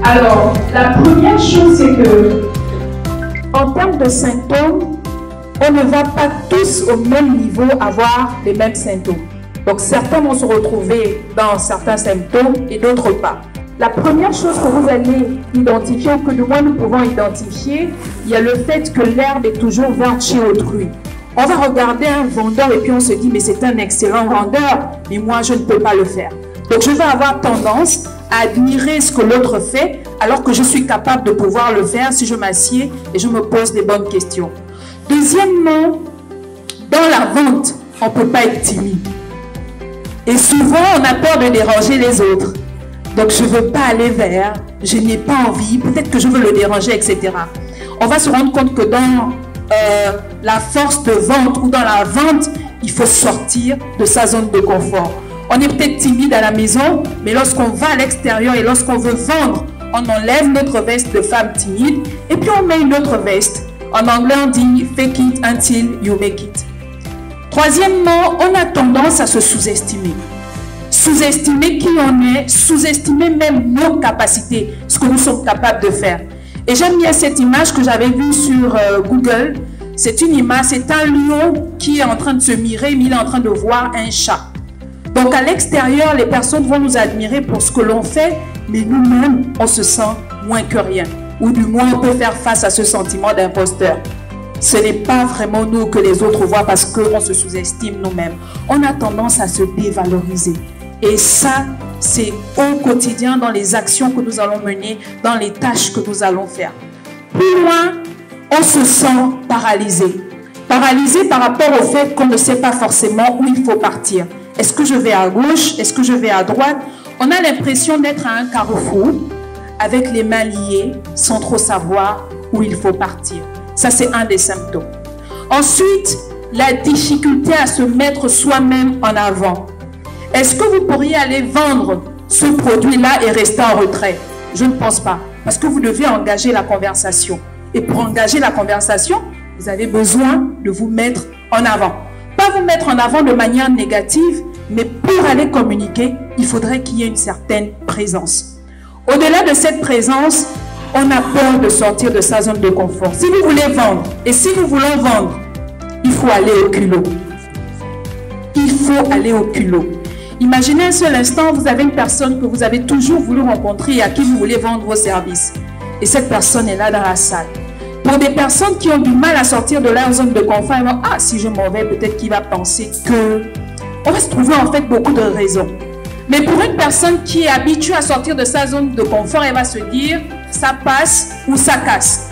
Alors, la première chose, c'est que, en termes de symptômes, on ne va pas tous au même niveau avoir les mêmes symptômes. Donc, certains vont se retrouver dans certains symptômes et d'autres pas. La première chose que vous allez identifier, ou que du moins nous pouvons identifier, il y a le fait que l'herbe est toujours verte chez autrui. On va regarder un vendeur et puis on se dit, mais c'est un excellent vendeur, mais moi je ne peux pas le faire. Donc je vais avoir tendance à admirer ce que l'autre fait, alors que je suis capable de pouvoir le faire si je m'assieds et je me pose des bonnes questions. Deuxièmement, dans la vente, on ne peut pas être timide. Et souvent, on a peur de déranger les autres. Donc, je ne veux pas aller vers, je n'ai pas envie, peut-être que je veux le déranger, etc. On va se rendre compte que dans la force de vente ou dans la vente, il faut sortir de sa zone de confort. On est peut-être timide à la maison, mais lorsqu'on va à l'extérieur et lorsqu'on veut vendre, on enlève notre veste de femme timide et puis on met une autre veste. En anglais, on dit « fake it until you make it ». Troisièmement, on a tendance à se sous-estimer. Sous-estimer qui on est, sous-estimer même nos capacités, ce que nous sommes capables de faire. Et j'aime bien cette image que j'avais vue sur Google. C'est une image, c'est un lion qui est en train de se mirer, mais il est en train de voir un chat. Donc à l'extérieur, les personnes vont nous admirer pour ce que l'on fait, mais nous-mêmes, on se sent moins que rien. Ou du moins, on peut faire face à ce sentiment d'imposteur. Ce n'est pas vraiment nous que les autres voient parce qu'on se sous-estime nous-mêmes. On a tendance à se dévaloriser. Et ça, c'est au quotidien, dans les actions que nous allons mener, dans les tâches que nous allons faire. Plus loin, on se sent paralysé. Paralysé par rapport au fait qu'on ne sait pas forcément où il faut partir. Est-ce que je vais à gauche? Est-ce que je vais à droite? On a l'impression d'être à un carrefour, avec les mains liées, sans trop savoir où il faut partir. Ça, c'est un des symptômes. Ensuite, la difficulté à se mettre soi-même en avant. Est-ce que vous pourriez aller vendre ce produit-là et rester en retrait? Je ne pense pas, parce que vous devez engager la conversation. Et pour engager la conversation, vous avez besoin de vous mettre en avant. Pas vous mettre en avant de manière négative, mais pour aller communiquer, il faudrait qu'il y ait une certaine présence. Au-delà de cette présence, on a peur de sortir de sa zone de confort. Si vous voulez vendre, et si nous voulons vendre, il faut aller au culot. Il faut aller au culot. Imaginez un seul instant, vous avez une personne que vous avez toujours voulu rencontrer et à qui vous voulez vendre vos services. Et cette personne est là dans la salle. Pour des personnes qui ont du mal à sortir de leur zone de confort, ils vont, ah, si je m'en vais, peut-être qu'il va penser que... On va se trouver en fait beaucoup de raisons. Mais pour une personne qui est habituée à sortir de sa zone de confort, elle va se dire, ça passe ou ça casse.